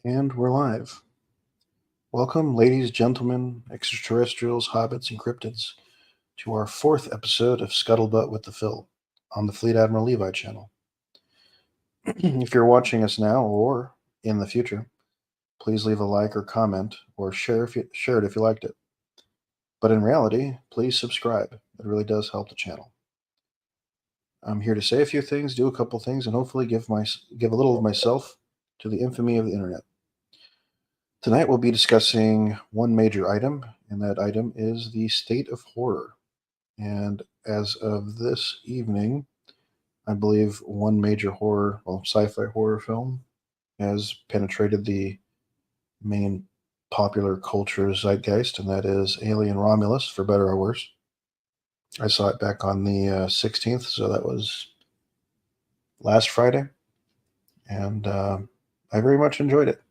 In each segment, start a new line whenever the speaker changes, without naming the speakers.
And we're live. Welcome, ladies, gentlemen, extraterrestrials, hobbits, and cryptids, to our fourth episode of Scuttlebutt with the Phill on the Fleet Admiral Levi channel. If you're watching us now or in the future, please leave a like or comment or share it if you liked it. But in reality, please subscribe. It really does help the channel. I'm here to say a few things, do a couple things, and hopefully give a little of myself to the infamy of the internet. Tonight we'll be discussing one major item, and that item is the state of horror. And as of this evening, I believe one major sci-fi horror film has penetrated the main popular culture zeitgeist, and that is Alien Romulus, for better or worse. I saw it back on the 16th, so that was last Friday, and I very much enjoyed it.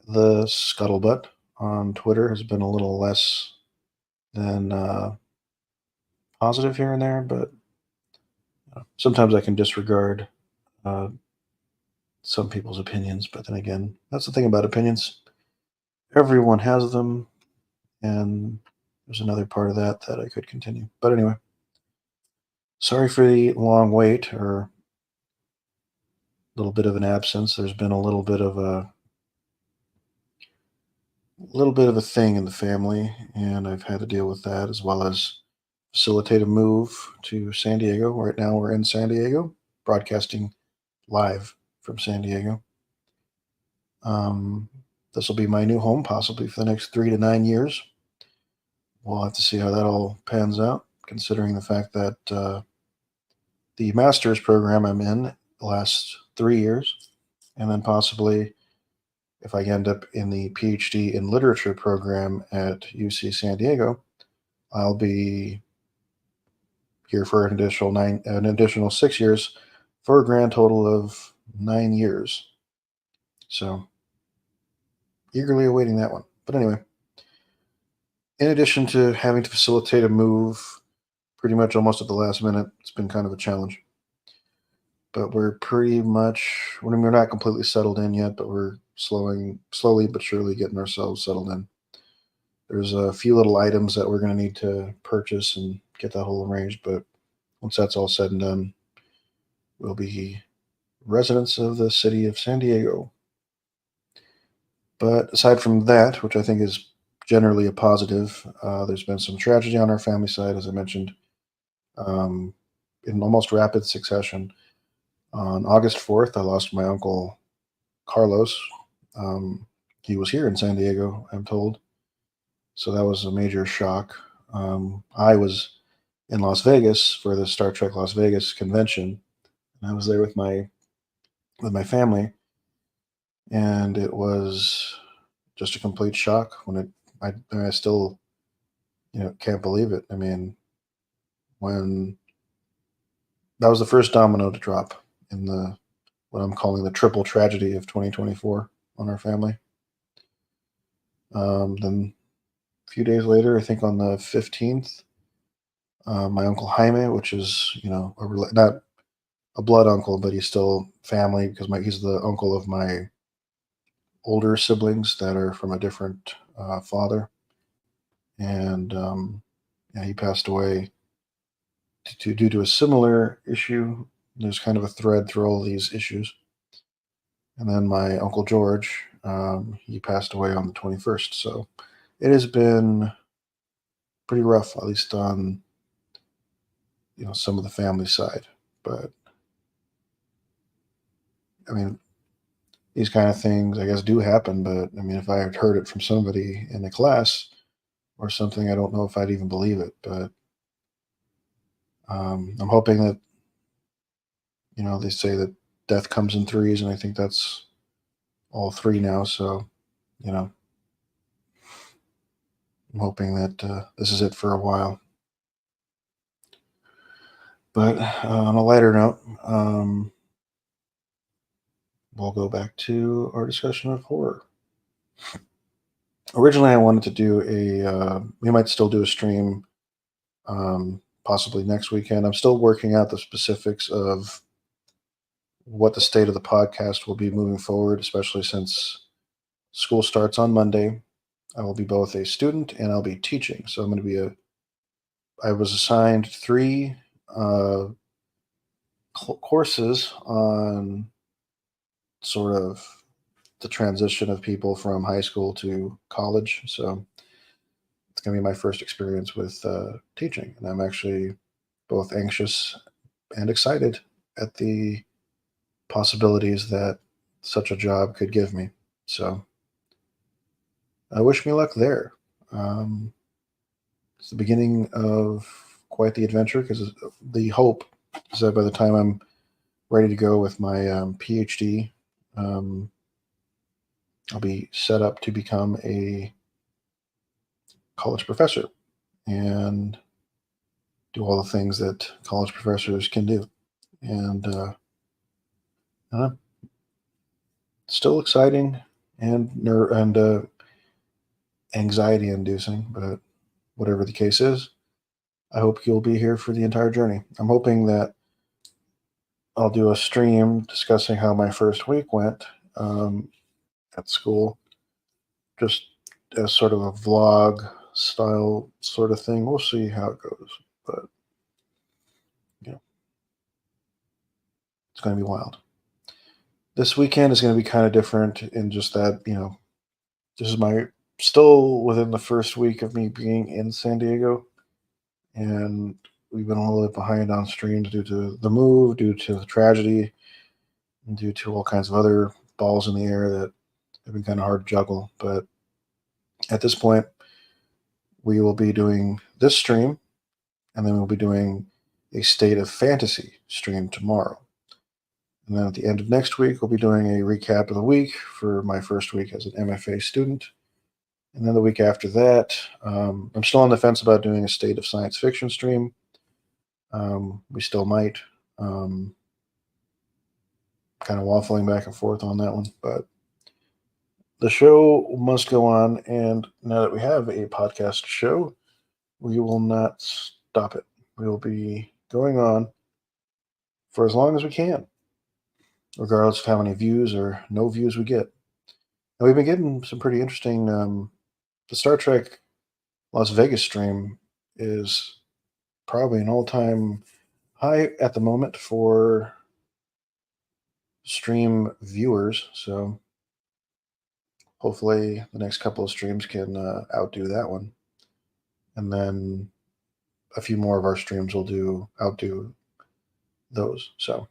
The Scuttlebutt on Twitter has been a little less than positive here and there, but sometimes I can disregard uh, some people's opinions. But then again, that's the thing about opinions. Everyone has them, and there's another part of that I could continue. But anyway, sorry for the long wait or a little bit of an absence. There's been a little bit of a thing in the family, and I've had to deal with that as well as facilitate a move to San Diego. Right now, we're in San Diego, broadcasting live from San Diego. This will be my new home, possibly for the next 3 to 9 years. We'll have to see how that all pans out, considering the fact that the master's program I'm in lasts 3 years, and then possibly if I end up in the PhD in literature program at UC San Diego, I'll be here for an additional 6 years, for a grand total of 9 years. So, eagerly awaiting that one. But anyway, in addition to having to facilitate a move pretty much almost at the last minute, it's been kind of a challenge. But we're we're not completely settled in yet, but we're slowly but surely getting ourselves settled in. There's a few little items that we're going to need to purchase and get that whole arranged, but once that's all said and done, we'll be residents of the city of San Diego. But aside from that, which I think is generally a positive, there's been some tragedy on our family side, as I mentioned, um, in almost rapid succession. On August 4th, I lost my uncle Carlos. He was here in San Diego, I'm told. So that was a major shock. I was in Las Vegas for the Star Trek Las Vegas convention, and I was there with my family, and it was just a complete shock I still can't believe it. I mean, when that was the first domino to drop in the what I'm calling the triple tragedy of 2024 on our family. Then a few days later, I think on the 15th, my uncle Jaime, which is not a blood uncle, but he's still family because he's the uncle of my older siblings that are from a different father, and yeah, he passed away due to a similar issue. There's kind of a thread through all these issues. And then my uncle George, he passed away on the 21st. So it has been pretty rough, at least on some of the family side. But I mean, these kind of things, I guess, do happen. But I mean, if I had heard it from somebody in a class or something, I don't know if I'd even believe it. But I'm hoping that they say that death comes in threes, and I think that's all three now. So I'm hoping that this is it for a while. But on a lighter note, we'll go back to our discussion of horror. Originally, I wanted to do we might still do a stream, possibly next weekend. I'm still working out the specifics of what the state of the podcast will be moving forward, especially since school starts on Monday. I will be both a student and I'll be teaching. So I'm going to be I was assigned three uh, courses on sort of the transition of people from high school to college. So it's going to be my first experience with teaching. And I'm actually both anxious and excited at the possibilities that such a job could give me. So I wish me luck there. Um, it's the beginning of quite the adventure because the hope is that by the time I'm ready to go with my PhD, um, I'll be set up to become a college professor and do all the things that college professors can do. And still exciting and anxiety inducing, but whatever the case is, I hope you'll be here for the entire journey. I'm hoping that I'll do a stream discussing how my first week went at school, just as sort of a vlog style sort of thing. We'll see how it goes, but it's going to be wild. This weekend is going to be kind of different in just that, this is my still within the first week of me being in San Diego, and we've been a little bit behind on streams due to the move, due to the tragedy, and due to all kinds of other balls in the air that have been kind of hard to juggle. But at this point, we will be doing this stream, and then we'll be doing a State of Fantasy stream tomorrow. And then at the end of next week, we'll be doing a recap of the week for my first week as an MFA student. And then the week after that, I'm still on the fence about doing a State of Science Fiction stream. We still might. Kind of waffling back and forth on that one. But the show must go on. And now that we have a podcast show, we will not stop it. We will be going on for as long as we can, regardless of how many views or no views we get. And we've been getting some pretty interesting. The Star Trek Las Vegas stream is probably an all-time high at the moment for stream viewers. So hopefully the next couple of streams can outdo that one. And then a few more of our streams will outdo those. So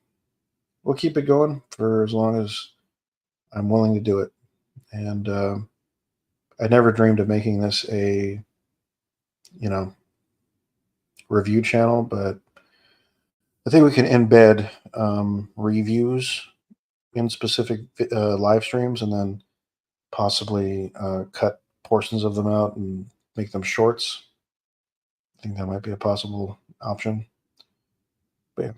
we'll keep it going for as long as I'm willing to do it. And I never dreamed of making this a, review channel, but I think we can embed reviews in specific live streams and then possibly cut portions of them out and make them shorts. I think that might be a possible option. But yeah,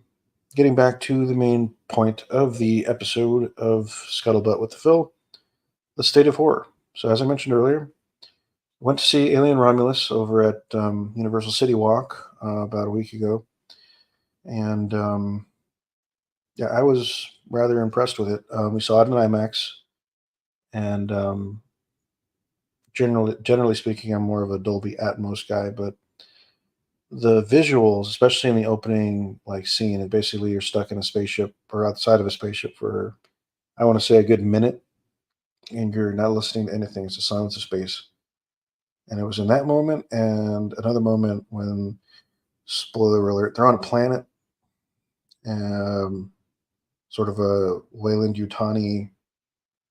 getting back to the main point of the episode of Scuttlebutt with the Phill, the state of horror. So as I mentioned earlier, went to see Alien Romulus over at Universal City Walk about a week ago. And yeah, I was rather impressed with it. We saw it in IMAX. And generally speaking, I'm more of a Dolby Atmos guy, but the visuals, especially in the opening scene, and basically you're stuck in a spaceship or outside of a spaceship for, I want to say, a good minute, and you're not listening to anything. It's the silence of space. And it was in that moment and another moment when, spoiler alert, they're on a planet, sort of a Wayland Yutani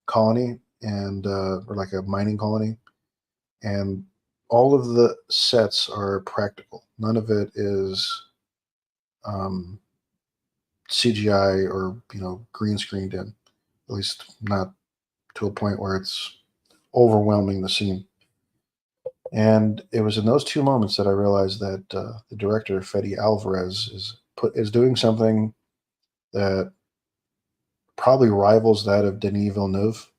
colony, and or like a mining colony, and all of the sets are practical. None of it is CGI or green screened in. At least not to a point where it's overwhelming the scene. And it was in those two moments that I realized that the director Fede Alvarez is doing something that probably rivals that of Denis Villeneuve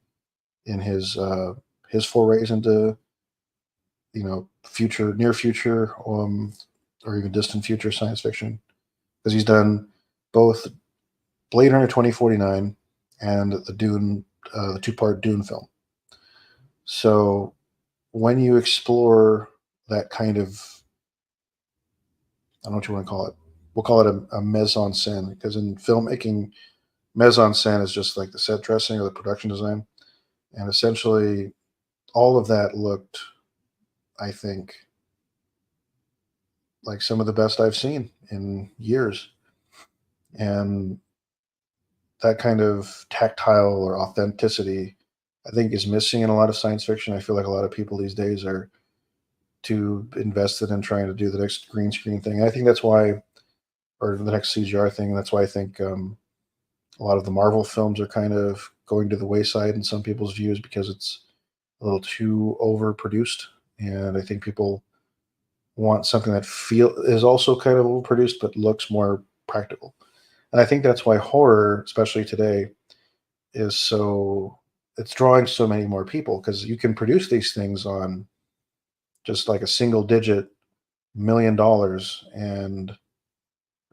in his forays into near future, or even distant future science fiction, because he's done both Blade Runner 2049 and the Dune, the two-part Dune film. So when you explore that kind of, I don't know what you want to call it. We'll call it a mise en scène, because in filmmaking, mise en scène is just like the set dressing or the production design. And essentially, all of that looked, I think, like some of the best I've seen in years. And that kind of tactile or authenticity, I think, is missing in a lot of science fiction. I feel like a lot of people these days are too invested in trying to do the next green screen thing. And I think that's why, or the next CGR thing. That's why I think a lot of the Marvel films are kind of going to the wayside in some people's views, because it's a little too overproduced. And I think people want something that feel is also kind of overproduced but looks more practical. And I think that's why horror, especially today, is so it's drawing so many more people, because you can produce these things on just like a single digit $1 million, and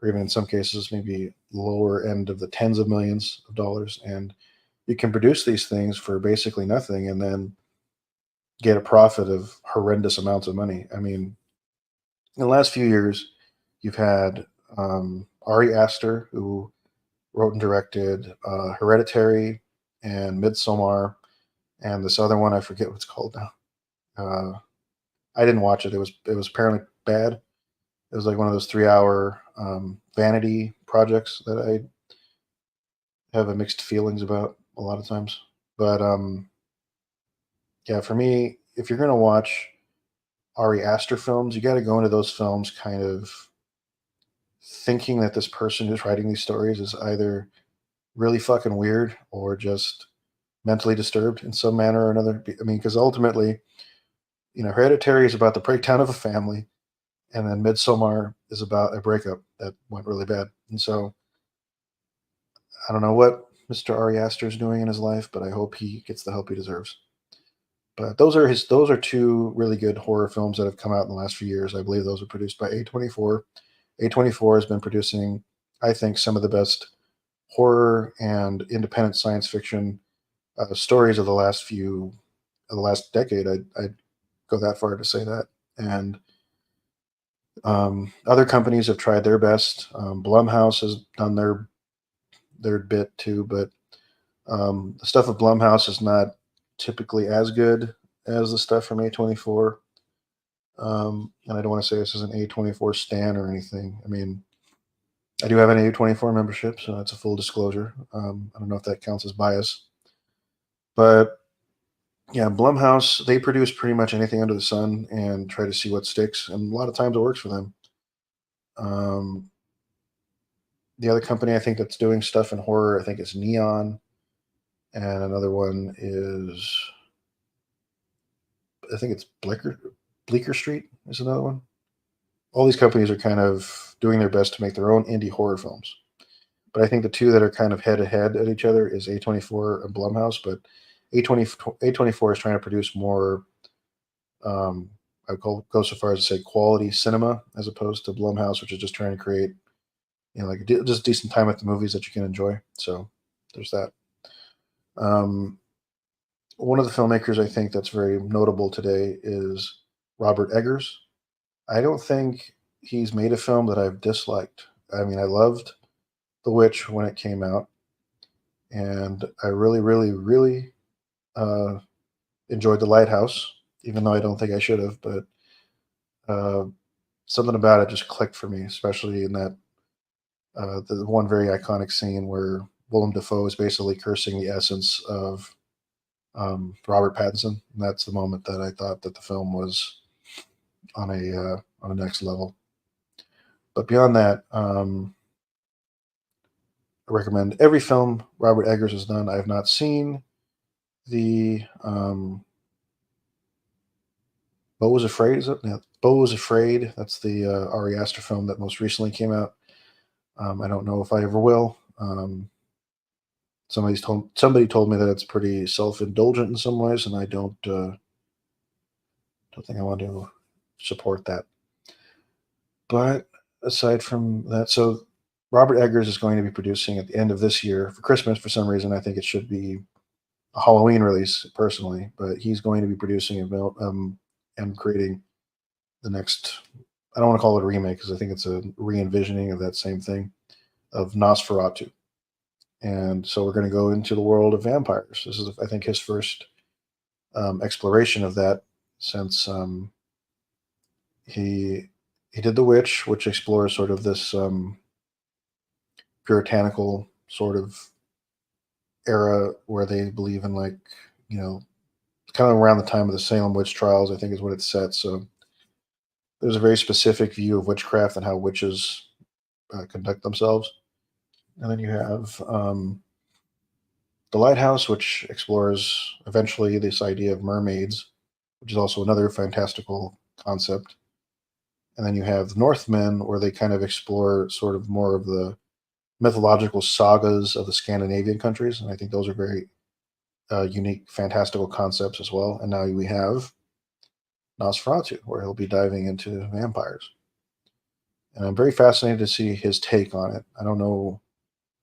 or even in some cases maybe lower end of the tens of millions of dollars, and you can produce these things for basically nothing and then get a profit of horrendous amounts of money. I mean, in the last few years, you've had Ari Aster, who wrote and directed Hereditary and Midsommar, and this other one I forget what it's called now. I didn't watch it. It was apparently bad. It was like one of those 3 hour vanity projects that I have a mixed feelings about a lot of times. But yeah, for me, if you're gonna watch Ari Aster films, you got to go into those films kind of thinking that this person who's writing these stories is either really fucking weird or just mentally disturbed in some manner or another. I mean, because ultimately, Hereditary is about the breakdown of a family, and then Midsommar is about a breakup that went really bad. And so I don't know what Mr. Ari Aster is doing in his life, but I hope he gets the help he deserves. But those are two really good horror films that have come out in the last few years. I believe those were produced by A24. A24 has been producing, I think, some of the best horror and independent science fiction stories of the last decade. I'd go that far to say that. And other companies have tried their best. Blumhouse has done their bit too, but the stuff of Blumhouse is not typically as good as the stuff from A24. And I don't want to say this is an A24 stan or anything. I mean, I do have an A24 membership, so that's a full disclosure. I don't know if that counts as bias, but yeah, Blumhouse, they produce pretty much anything under the sun and try to see what sticks, and a lot of times it works for them. Um, the other company I think that's doing stuff in horror, I think, is Neon, and another one is, I think it's Bleecker Street is another one. All these companies are kind of doing their best to make their own indie horror films. But I think the two that are kind of head to head at each other is A24 and Blumhouse. But A24 is trying to produce more, I would go so far as to say quality cinema, as opposed to Blumhouse, which is just trying to create, like just decent time at the movies that you can enjoy. So there's that. Um, One of the filmmakers I think that's very notable today is Robert Eggers. I don't think he's made a film that I've disliked. I mean, I loved The Witch when it came out, and I really, really, really uh, enjoyed The Lighthouse, even though I don't think I should have. But uh, something about it just clicked for me, especially in that the one very iconic scene where Willem Dafoe is basically cursing the essence of Robert Pattinson. And that's the moment that I thought that the film was on a next level. But beyond that, I recommend every film Robert Eggers has done. I have not seen the Bo Was Afraid. Is it? Yeah, Bo Was Afraid. That's the Ari Aster film that most recently came out. I don't know if I ever will. Somebody told me that it's pretty self indulgent in some ways, and I don't think I want to support that. But aside from that, so Robert Eggers is going to be producing at the end of this year for Christmas. For some reason, I think it should be a Halloween release personally, but he's going to be producing and creating the next. I don't want to call it a remake because I think it's a re-envisioning of that same thing of Nosferatu. And so we're going to go into the world of vampires. This is, I think, his first exploration of that since he he did The Witch, which explores sort of this puritanical sort of era where they believe in like you know kind of around the time of the Salem witch trials. I think is what it's set. So there's a very specific view of witchcraft and how witches conduct themselves. And then you have the Lighthouse, which explores eventually this idea of mermaids, which is also another fantastical concept. And then you have the Northmen, where they kind of explore sort of more of the mythological sagas of the Scandinavian countries. And I think those are very unique, fantastical concepts as well. And now we have Nosferatu, where he'll be diving into vampires. And I'm very fascinated to see his take on it. I don't know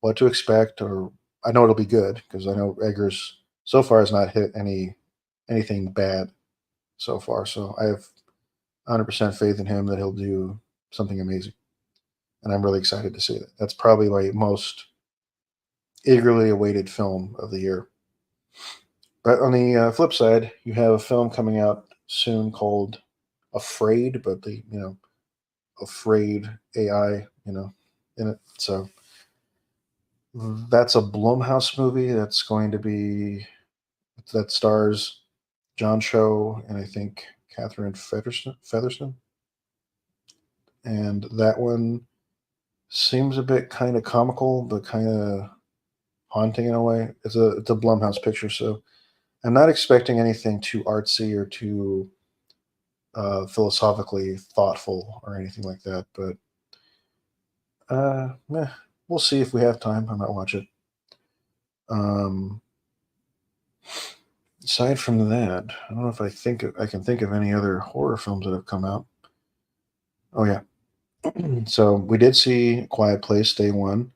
what to expect, or I know it'll be good because I know Eggers so far has not hit anything bad so far. So I have 100% faith in him that he'll do something amazing, and I'm really excited to see that. That's probably my most eagerly awaited film of the year. But on the flip side, you have a film coming out soon called Afraid, but the Afraid AI, in it. So that's a Blumhouse movie that's going to be that stars John Cho and I think Catherine Featherston. And that one seems a bit kind of comical, but kind of haunting in a way. It's a Blumhouse picture, so I'm not expecting anything too artsy or too philosophically thoughtful or anything like that. But we'll see if we have time. I might watch it. Um, Aside from that, I don't know if I can think of any other horror films that have come out. Oh yeah, so we did see Quiet Place Day One,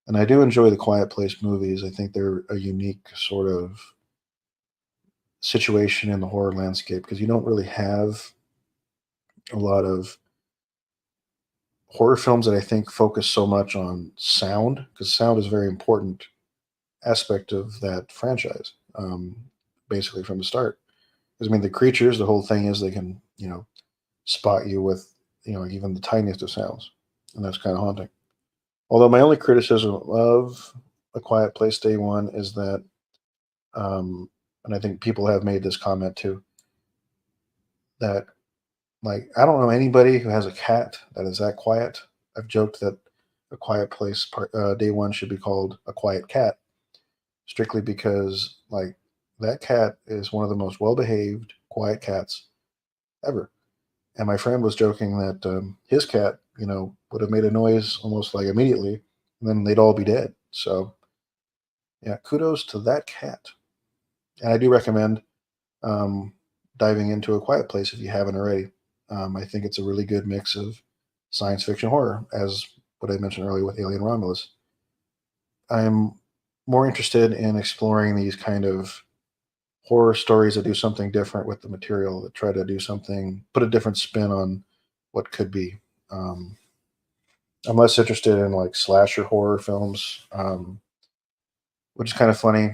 and I do enjoy the Quiet Place movies. I think they're a unique sort of situation in the horror landscape because you don't really have a lot of horror films that I think focus so much on sound because sound is a very important aspect of that franchise, basically from the start. Because I mean, the creatures, the whole thing is they can spot you with even the tiniest of sounds, and that's kind of haunting. Although my only criticism of A Quiet Place Day One is that, and I think people have made this comment too, that like I don't know anybody who has a cat that is that quiet. I've joked that A Quiet Place Day One should be called A Quiet Cat, strictly because like that cat is one of the most well behaved, quiet cats ever. And my friend was joking that his cat, would have made a noise almost like immediately, and then they'd all be dead. So, yeah, kudos to that cat. And I do recommend um, diving into A Quiet Place if you haven't already. I think it's a really good mix of science fiction horror, as what I mentioned earlier with Alien Romulus. I'm more interested in exploring these kind of horror stories that do something different with the material, that try to do something, put a different spin on what could be. Um, I'm less interested in like slasher horror films, which is kind of funny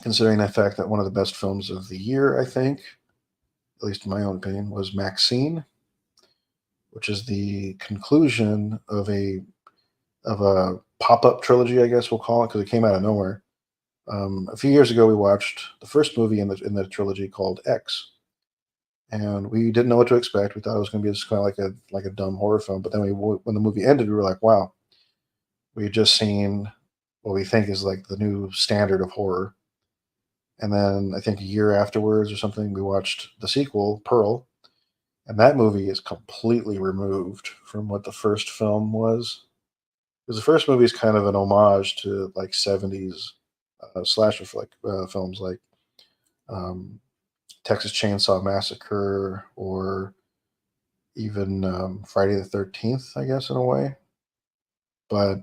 considering the fact that one of the best films of the year, I think, at least in my own opinion, was Maxine, which is the conclusion of a pop up trilogy, I guess we'll call it, because it came out of nowhere. A few years ago, we watched the first movie in the trilogy called X, and we didn't know what to expect. We thought it was going to be just kind of like a dumb horror film, but then when the movie ended, we were like, wow, we had just seen what we think is like the new standard of horror. And then I think a year afterwards or something, we watched the sequel, Pearl, and that movie is completely removed from what the first film was. Because the first movie is kind of an homage to like '70s slasher films like um, Texas Chainsaw Massacre or even Friday the 13th, I guess, in a way. But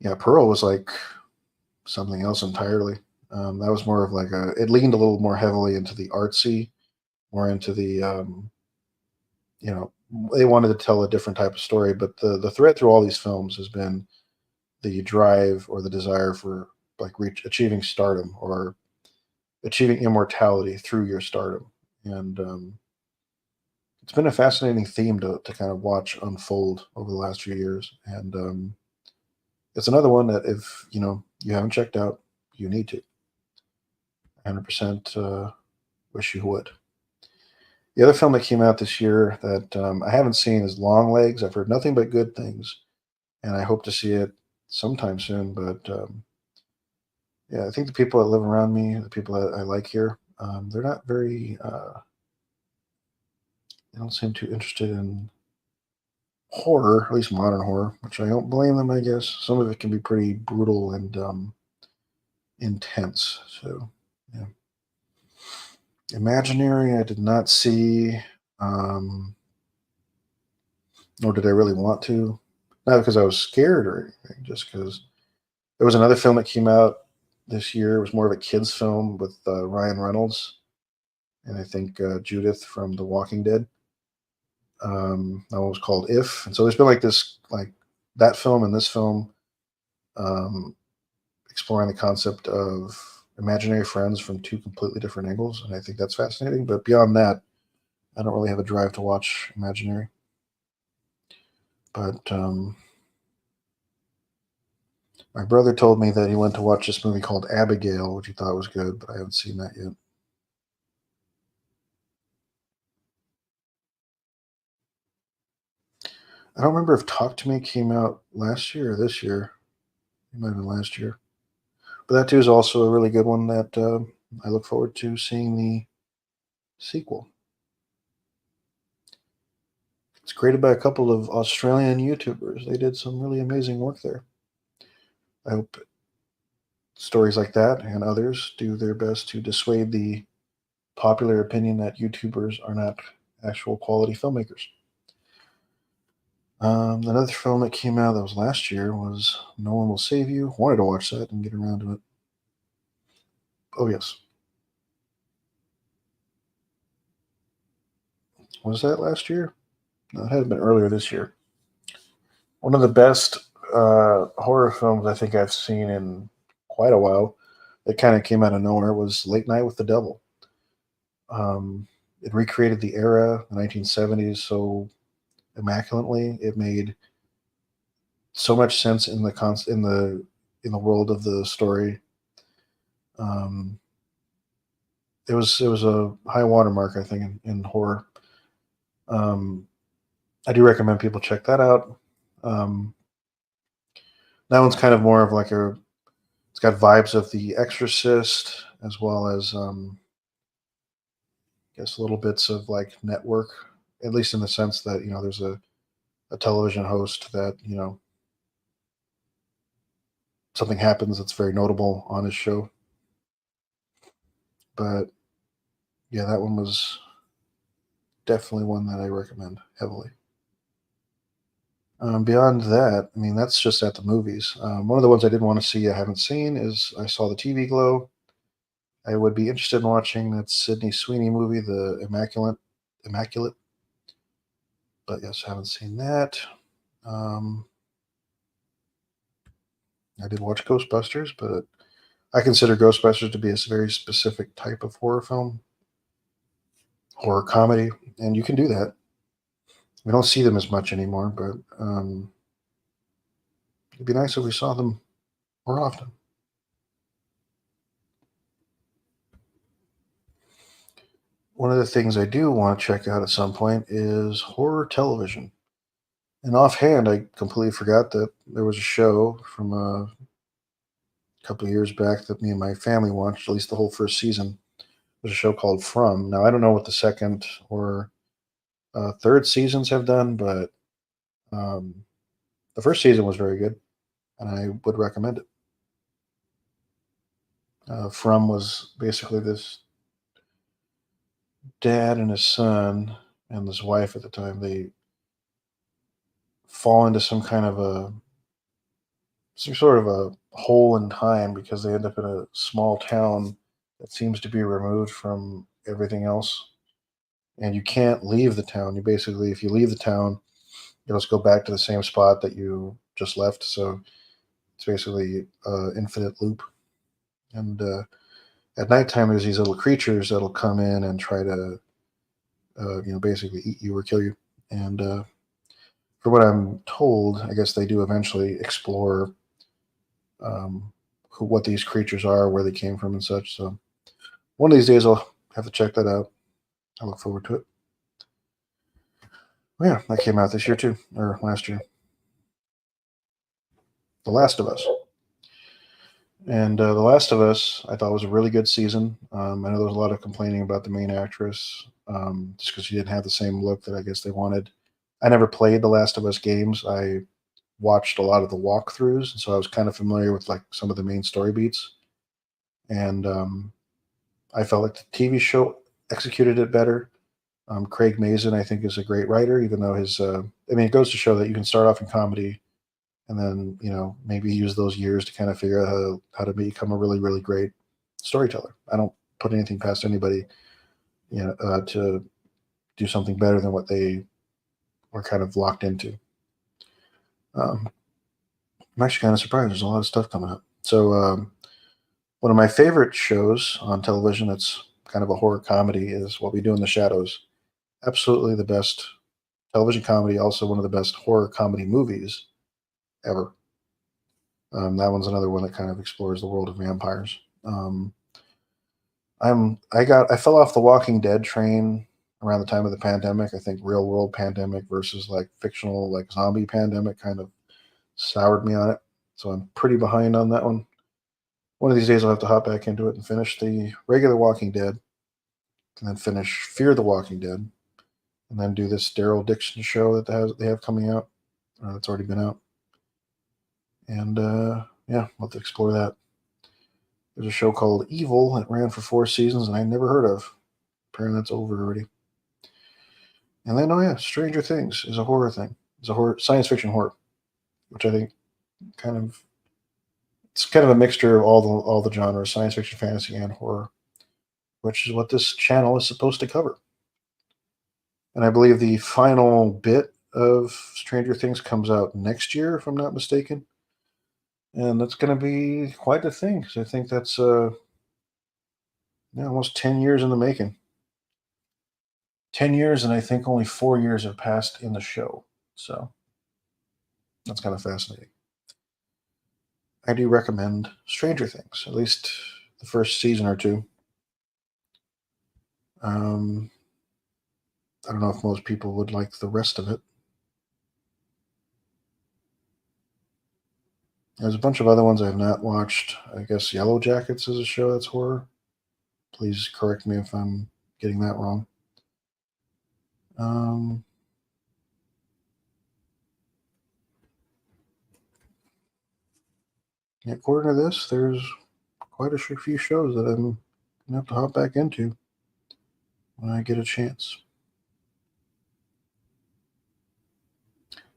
yeah, Pearl was like something else entirely. That was more of like it leaned a little more heavily into the artsy, more into the, you know, they wanted to tell a different type of story. But the thread through all these films has been the drive or the desire for like achieving stardom or achieving immortality through your stardom. And it's been a fascinating theme to kind of watch unfold over the last few years. And it's another one that if you haven't checked out, you need to. 100% wish you would. The other film that came out this year that I haven't seen is Long Legs. I've heard nothing but good things, and I hope to see it sometime soon. But yeah, I think the people that live around me, the people that I like here, they're not very. They don't seem too interested in horror, at least modern horror, which I don't blame them. I guess some of it can be pretty brutal and intense. So yeah, Imaginary, I did not see. Um, nor did I really want to. Not because I was scared or anything, just because there was another film that came out this year. It was more of a kids' film with Ryan Reynolds and I think Judith from The Walking Dead. That one was called If, and so there's been like this, like that film and this film, um, exploring the concept of imaginary friends from two completely different angles, and I think that's fascinating. But beyond that, I don't really have a drive to watch Imaginary. But my brother told me that he went to watch this movie called Abigail, which he thought was good, but I haven't seen that yet. I don't remember if Talk to Me came out last year or this year. It might have been last year. But that too is also a really good one that I look forward to seeing the sequel. It's created by a couple of Australian YouTubers. They did some really amazing work there. I hope stories like that and others do their best to dissuade the popular opinion that YouTubers are not actual quality filmmakers. Another film that came out that was last year was No One Will Save You. Wanted to watch that and get around to it. Oh yes, was that last year? No, it had been earlier this year. One of the best horror films I think I've seen in quite a while. That kind of came out of nowhere was Late Night with the Devil. It recreated the era, the 1970s, so immaculately. It made so much sense in the world of the story. Um, it was a high watermark, I think, in horror. Um, I do recommend people check that out. Um, that one's kind of more of like a. It's got vibes of The Exorcist as well as I guess little bits of like Network, at least in the sense that there's a television host that something happens that's very notable on his show. But yeah, that one was definitely one that I recommend heavily. Beyond that, I mean, that's just at the movies. One of the ones I did want to see I haven't seen is I saw the TV Glow. I would be interested in watching that Sydney Sweeney movie, The Immaculate. But yes, I haven't seen that. Um, I did watch Ghostbusters, but I consider Ghostbusters to be a very specific type of horror film, horror comedy, and you can do that. We don't see them as much anymore, but it'd be nice if we saw them more often. One of the things I do want to check out at some point is horror television. And offhand, I completely forgot that there was a show from a couple of years back that me and my family watched, at least the whole first season. There's a show called From. Now, I don't know what the second or third seasons have done, but um, the first season was very good, and I would recommend it. From was basically this dad and his son and his wife at the time. They fall into some sort of a hole in time because they end up in a small town that seems to be removed from everything else, and you can't leave the town. You basically, if you leave the town, you'll just go back to the same spot that you just left. So it's basically infinite loop. And at nighttime, there's these little creatures that'll come in and try to, basically eat you or kill you. And for what I'm told, I guess they do eventually explore what these creatures are, where they came from, and such. So one of these days, I'll have to check that out. I look forward to it. Well, yeah, that came out this year too, or last year. The Last of Us. And The Last of Us, I thought was a really good season. I know there was a lot of complaining about the main actress, just because she didn't have the same look that I guess they wanted. I never played the Last of Us games. I watched a lot of the walkthroughs, and so I was kind of familiar with like some of the main story beats. And I felt like the TV show executed it better. Craig Mazin, I think, is a great writer, even though it goes to show that you can start off in comedy and then, maybe use those years to kind of figure out how to become a really, really great storyteller. I don't put anything past anybody, to do something better than what they were kind of locked into. Um, I'm actually kind of surprised. There's a lot of stuff coming up. So, one of my favorite shows on television that's kind of a horror comedy is What We Do in the Shadows. Absolutely the best television comedy, also one of the best horror comedy movies ever. That one's another one that kind of explores the world of vampires. I fell off the Walking Dead train around the time of the pandemic. I think real world pandemic versus like fictional like zombie pandemic kind of soured me on it. So I'm pretty behind on that one. One of these days I'll have to hop back into it and finish the regular Walking Dead, and then finish Fear the Walking Dead, and then do this Daryl Dixon show that they have coming out. That's already been out, and yeah, we'll have to explore that. There's a show called Evil that ran for 4 seasons, and I never heard of. Apparently, that's over already. And then, oh yeah, Stranger Things is a horror thing. It's a horror, science fiction horror, which I think kind of it's kind of a mixture of all the genres, science fiction, fantasy, and horror, which is what this channel is supposed to cover. And I believe the final bit of Stranger Things comes out next year, if I'm not mistaken. And that's going to be quite a thing, because I think that's almost 10 years in the making. 10 years, and I think only 4 years have passed in the show. So that's kind of fascinating. I do recommend Stranger Things, at least the first season or two. I don't know if most people would like the rest of it. There's a bunch of other ones I have not watched. I guess Yellow Jackets is a show that's horror. Please correct me if I'm getting that wrong. Um, yeah, according to this, there's quite a few shows that I'm going to have to hop back into when I get a chance.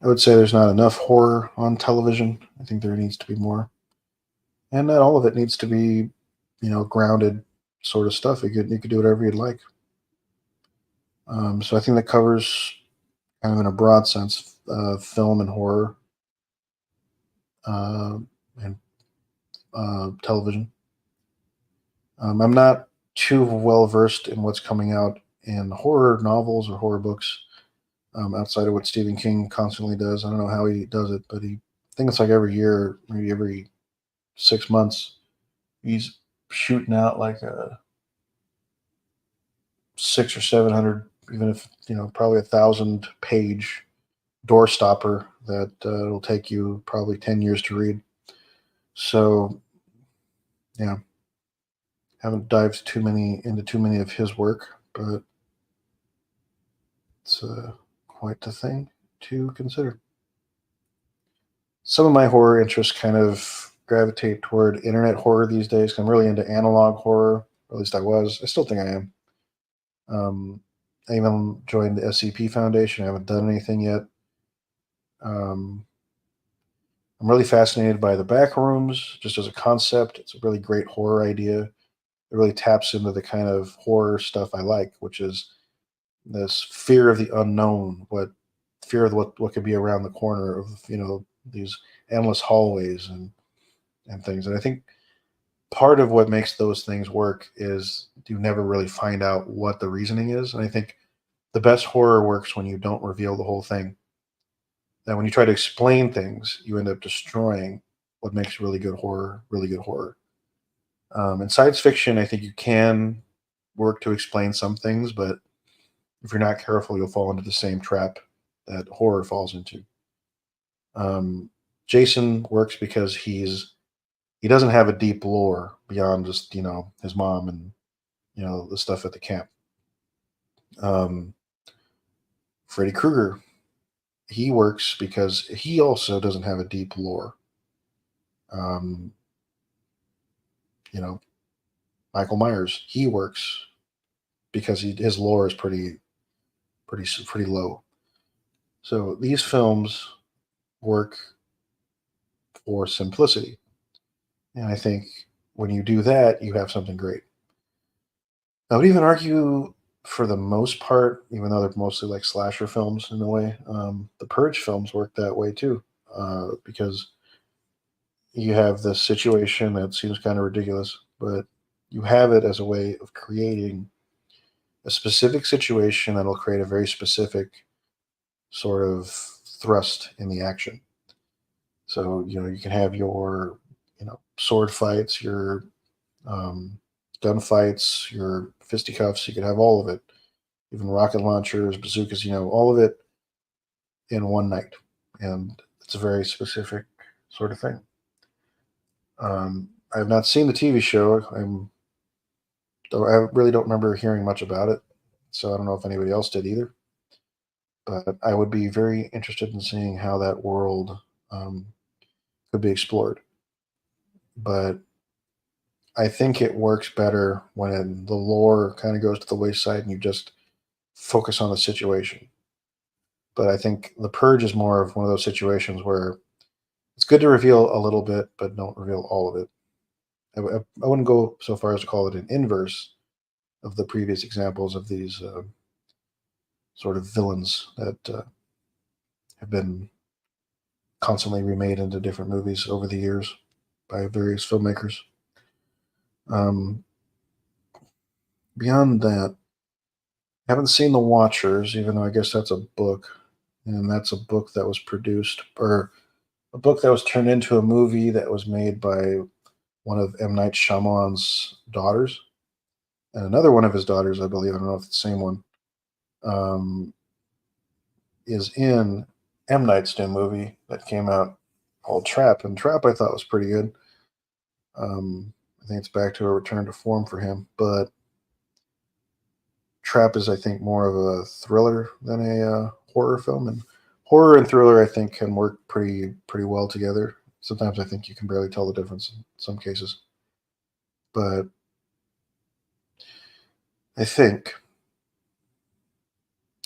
I would say there's not enough horror on television. I think there needs to be more. And not all of it needs to be, grounded sort of stuff. You could do whatever you'd like. So I think that covers kind of in a broad sense, film and horror, and television. I'm not too well versed in what's coming out in horror novels or horror books, outside of what Stephen King constantly does. I don't know how he does it, but I think it's like every year, maybe every 6 months, he's shooting out like a 600 or 700, even if probably 1,000 page door stopper that will take you probably 10 years to read. So yeah, haven't dived into too many of his work, but it's quite the thing to consider. Some of my horror interests kind of gravitate toward internet horror these days. I'm really into analog horror, or at least I was. I still think I am. I even joined the SCP Foundation. I haven't done anything yet. Um, I'm really fascinated by the back rooms just as a concept. It's a really great horror idea. It really taps into the kind of horror stuff I like, which is this fear of the unknown, what fear of what could be around the corner of these endless hallways and things. And I think part of what makes those things work is you never really find out what the reasoning is. And I think the best horror works when you don't reveal the whole thing. That when you try to explain things, you end up destroying what makes really good horror. In science fiction, I think you can work to explain some things, but if you're not careful, you'll fall into the same trap that horror falls into. Um, Jason works because he doesn't have a deep lore beyond just his mom and the stuff at the camp. Um, Freddy Krueger, he works because he also doesn't have a deep lore. Um, you know, Michael Myers, he works because his lore is pretty low. So these films work for simplicity, and I think when you do that, you have something great. I would even argue, for the most part, even though they're mostly like slasher films in a way, the Purge films work that way too, because you have this situation that seems kind of ridiculous, but you have it as a way of creating a specific situation that'll create a very specific sort of thrust in the action. So you can have your sword fights, your um, gun fights, your fisticuffs. You could have all of it, even rocket launchers, bazookas. All of it in one night, and it's a very specific sort of thing. I have not seen the TV show. I really don't remember hearing much about it, so I don't know if anybody else did either. But I would be very interested in seeing how that world um, could be explored. But I think it works better when the lore kind of goes to the wayside and you just focus on the situation. But I think The Purge is more of one of those situations where it's good to reveal a little bit, but don't reveal all of it. I wouldn't go so far as to call it an inverse of the previous examples of these sort of villains that have been constantly remade into different movies over the years by various filmmakers. Um, Beyond that, I haven't seen The Watchers, even though I guess that's a book, and that's a book that was produced or a book that was turned into a movie that was made by one of M. Night Shyamalan's daughters, and another one of his daughters, I believe. I don't know if it's the same one. Um, is in M. Night's new movie that came out called Trap, and Trap I thought was pretty good. I think it's back to a return to form for him, but Trap is, I think, more of a thriller than a horror film, and horror and thriller, I think, can work pretty well together. Sometimes I think you can barely tell the difference in some cases, but I think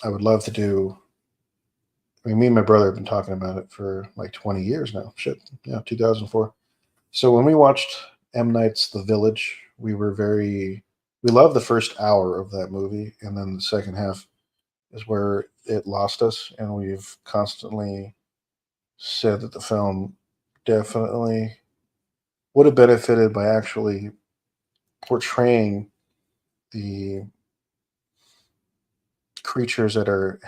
I would love to do. I mean, me and my brother have been talking about it for like 20 years now. Shit, yeah, 2004. So when we watched M. Night's The Village, we loved the first hour of that movie, and then the second half is where it lost us, and we've constantly said that the film definitely would have benefited by actually portraying the creatures that are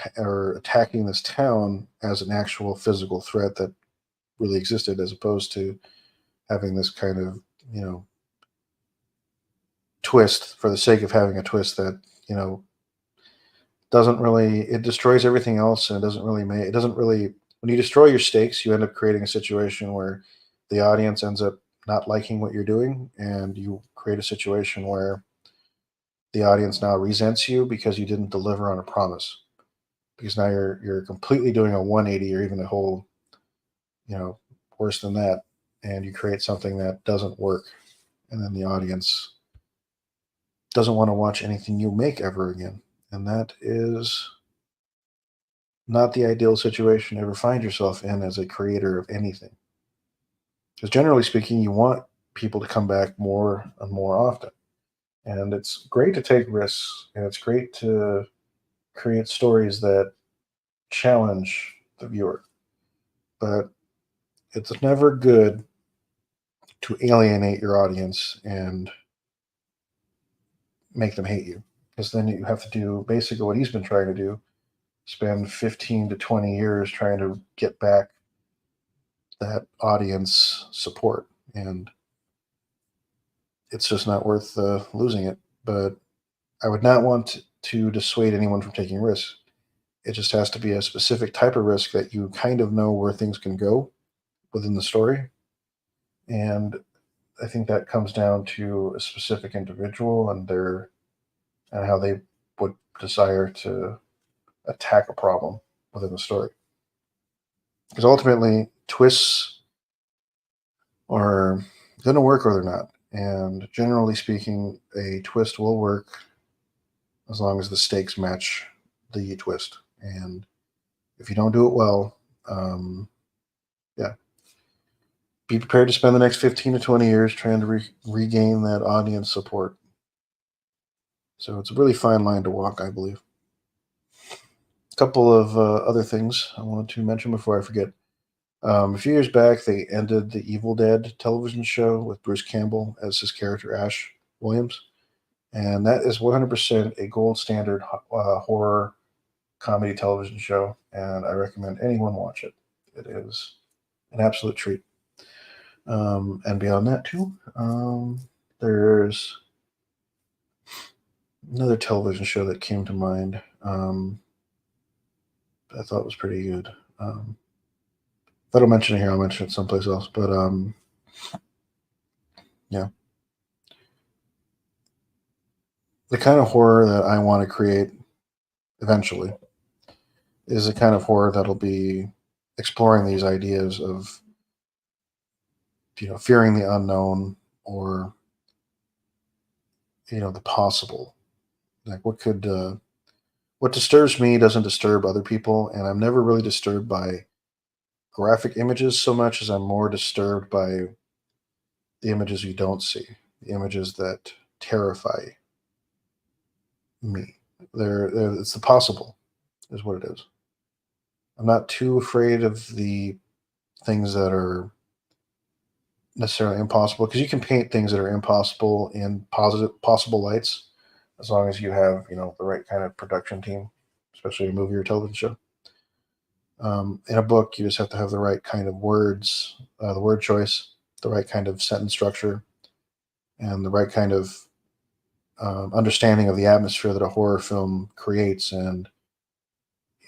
attacking this town as an actual physical threat that really existed, as opposed to having this kind of you know twist for the sake of having a twist that you know doesn't really it destroys everything else, and it doesn't really when you destroy your stakes, you end up creating a situation where the audience ends up not liking what you're doing, and you create a situation where the audience now resents you because you didn't deliver on a promise, because now you're completely doing a 180 or even a whole you know worse than that, and you create something that doesn't work, and then the audience doesn't want to watch anything you make ever again, and that is not the ideal situation to ever find yourself in as a creator of anything. Because generally speaking, you want people to come back more and more often. And it's great to take risks, and it's great to create stories that challenge the viewer. But it's never good to alienate your audience and make them hate you. Because then you have to do basically what he's been trying to do, spend 15 to 20 years trying to get back that audience support. And it's just not worth losing it. But I would not want to dissuade anyone from taking risks. It just has to be a specific type of risk that you kind of know where things can go within the story. And I think that comes down to a specific individual and their and how they would desire to attack a problem within the story. Because ultimately, twists are going to work or they're not. And generally speaking, a twist will work as long as the stakes match the twist. And if you don't do it well, yeah, be prepared to spend the next 15 to 20 years trying to regain that audience support. So it's a really fine line to walk, I believe. A couple of other things I wanted to mention before I forget. A few years back, they ended the Evil Dead television show with Bruce Campbell as his character Ash Williams, and that is 100% a gold standard horror comedy television show, and I recommend anyone watch it. It is an absolute treat. And beyond that, too, there's another television show that came to mind. I thought was pretty good. If I don't mention it here, I'll mention it someplace else. But yeah, the kind of horror that I want to create eventually is the kind of horror that'll be exploring these ideas of fearing the unknown or the possible. Like what disturbs me doesn't disturb other people, and I'm never really disturbed by graphic images so much as I'm more disturbed by the images you don't see, the images that terrify me. It's the possible, is what it is. I'm not too afraid of the things that are necessarily impossible because you can paint things that are impossible in positive possible lights as long as you have the right kind of production team, especially a movie or television show. In a book, you just have to have the right kind of words, the word choice, the right kind of sentence structure, and the right kind of understanding of the atmosphere that a horror film creates and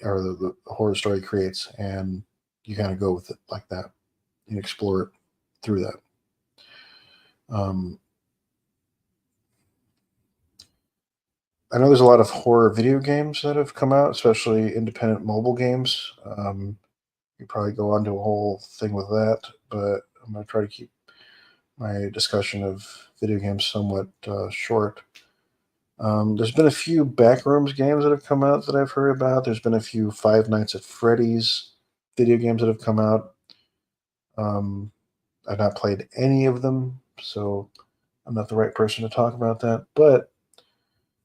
or the horror story creates, and you kind of go with it like that and explore it through that. Um, I know there's a lot of horror video games that have come out, especially independent mobile games. You probably go on to a whole thing with that, but I'm going to try to keep my discussion of video games somewhat short. There's been a few Backrooms games that have come out that I've heard about. There's been a few Five Nights at Freddy's video games that have come out. Um, I've not played any of them, so I'm not the right person to talk about that. But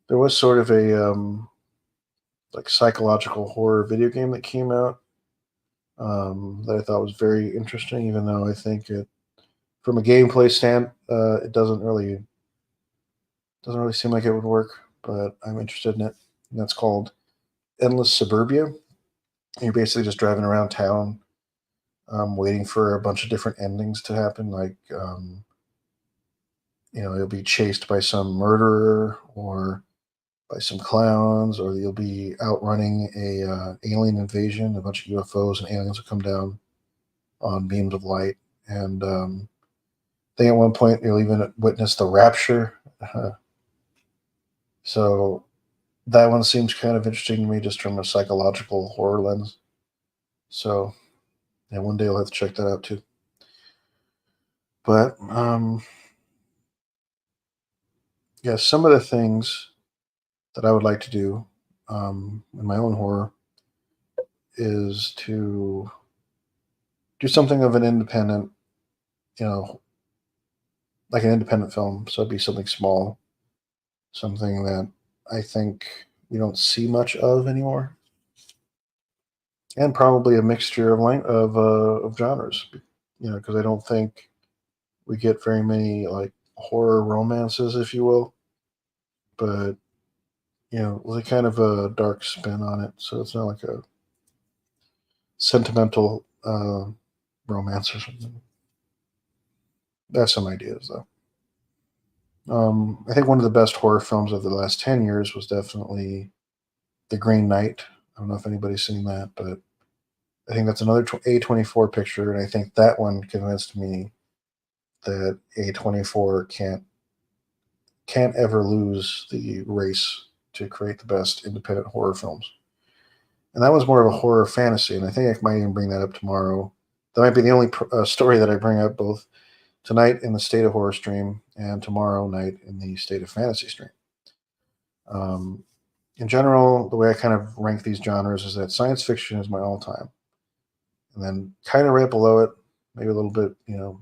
there was sort of a like psychological horror video game that came out that I thought was very interesting, even though I think from a gameplay stand, it doesn't really seem like it would work. But I'm interested in it, and that's called Endless Suburbia. You're basically just driving around town, waiting for a bunch of different endings to happen. Like, you'll be chased by some murderer or by some clowns, or you'll be outrunning a alien invasion. A bunch of UFOs and aliens will come down on beams of light, and I think at one point you'll even witness the rapture. So that one seems kind of interesting to me, just from a psychological horror lens. So yeah, one day I'll have to check that out too. But yeah, some of the things that I would like to do in my own horror is to do something of an independent, like an independent film. So it'd be something small, something that I think we don't see much of anymore, and probably a mixture of genres. Because I don't think we get very many like horror romances, if you will, but with a kind of a dark spin on it. So it's not like a sentimental romance or something. That's some ideas, though. I think one of the best horror films of the last 10 years was definitely The Green Knight. I don't know if anybody's seen that, but I think that's another A24 picture, and I think that one convinced me that A24 can't ever lose the race to create the best independent horror films. And that was more of a horror fantasy, and I think I might even bring that up tomorrow. That might be the only story that I bring up both tonight in the State of Horror stream and tomorrow night in the State of Fantasy stream. Um, in general, the way I kind of rank these genres is that science fiction is my all-time, and then kind of right below it, maybe a little bit, a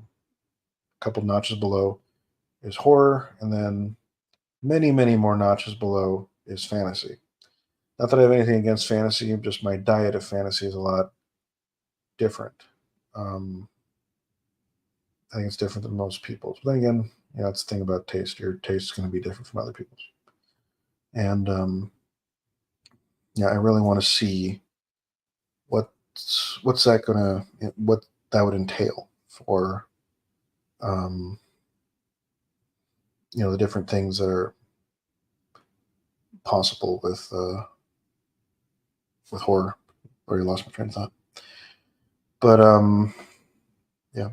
couple notches below, is horror, and then many, many more notches below is fantasy. Not that I have anything against fantasy, just my diet of fantasy is a lot different. Um, I think it's different than most people's. But then again, it's the thing about taste. Your taste is going to be different from other people's. And I really want to see what's that gonna what that would entail for um, the different things that are possible with horror. Already lost my train of thought. But yeah,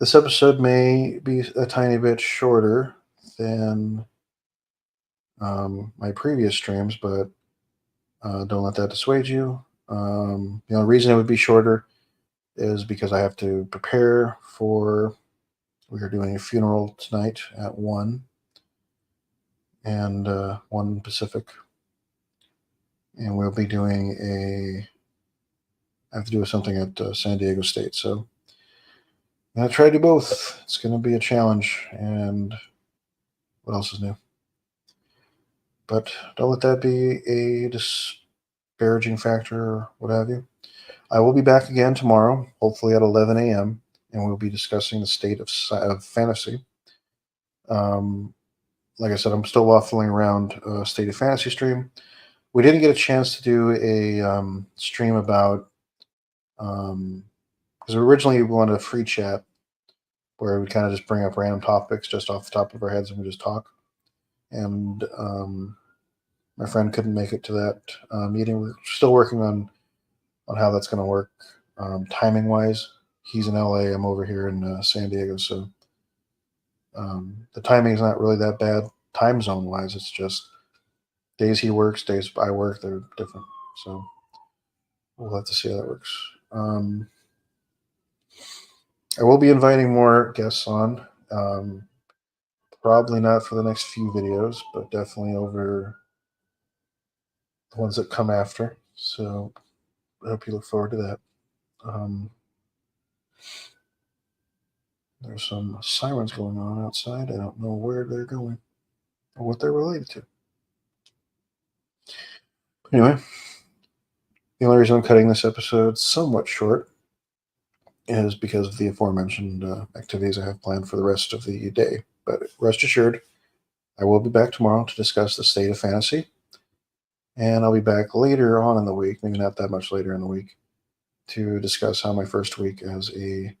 this episode may be a tiny bit shorter than my previous streams, but don't let that dissuade you. The reason it would be shorter is because I have to prepare for. We are doing a funeral tonight at 1 and 1 Pacific, and we'll be doing I have to do something at San Diego State, so I'm gonna try to do both. It's gonna be a challenge, and what else is new? But don't let that be a disparaging factor or what have you. I will be back again tomorrow, hopefully at 11 a.m., and we'll be discussing the state of fantasy. Like I said, I'm still waffling around State of Fantasy stream. We didn't get a chance to do a stream about, because originally we wanted a free chat where we kind of just bring up random topics just off the top of our heads and we just talk. And my friend couldn't make it to that meeting. We're still working on how that's going to work timing wise. He's in LA. I'm over here in San Diego, so the timing is not really that bad time zone wise. It's just days he works, days I work. They're different, so we'll have to see how that works. I will be inviting more guests on. Probably not for the next few videos, but definitely over the ones that come after. So I hope you look forward to that. There's some sirens going on outside. I don't know where they're going or what they're related to. Anyway, the only reason I'm cutting this episode somewhat short is because of the aforementioned activities I have planned for the rest of the day. But rest assured, I will be back tomorrow to discuss the state of fantasy. And I'll be back later on in the week, maybe not that much later in the week, to discuss how my first week as a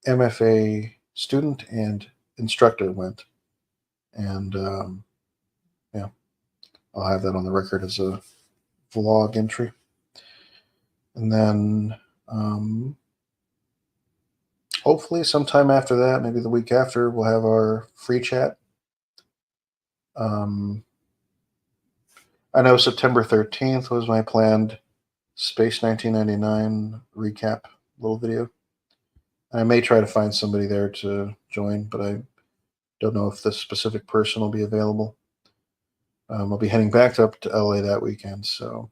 MFA student and instructor went. And I'll have that on the record as a vlog entry. And then hopefully sometime after that, maybe the week after, we'll have our free chat. I know September 13th was my planned Space 1999 recap little video. I may try to find somebody there to join, but I don't know if this specific person will be available. I'll be heading back up to LA that weekend, so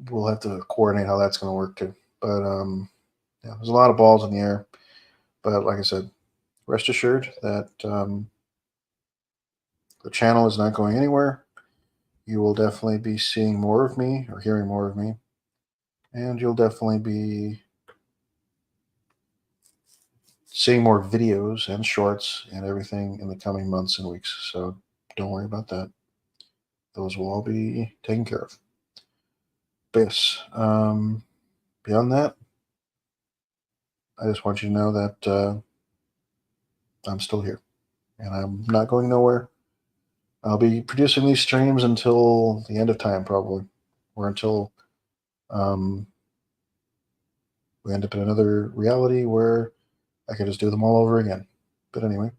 we'll have to coordinate how that's going to work too. But yeah, there's a lot of balls in the air. But like I said, rest assured that the channel is not going anywhere. You will definitely be seeing more of me or hearing more of me. And you'll definitely be seeing more videos and shorts and everything in the coming months and weeks. So don't worry about that. Those will all be taken care of. But yes, beyond that, I just want you to know that I'm still here and I'm not going nowhere. I'll be producing these streams until the end of time, probably, or until um, we end up in another reality where I can just do them all over again. But anyway,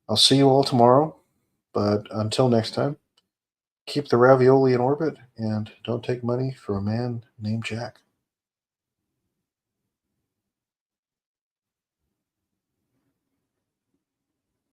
I'll see you all tomorrow. But until next time, keep the ravioli in orbit and don't take money from a man named Jack.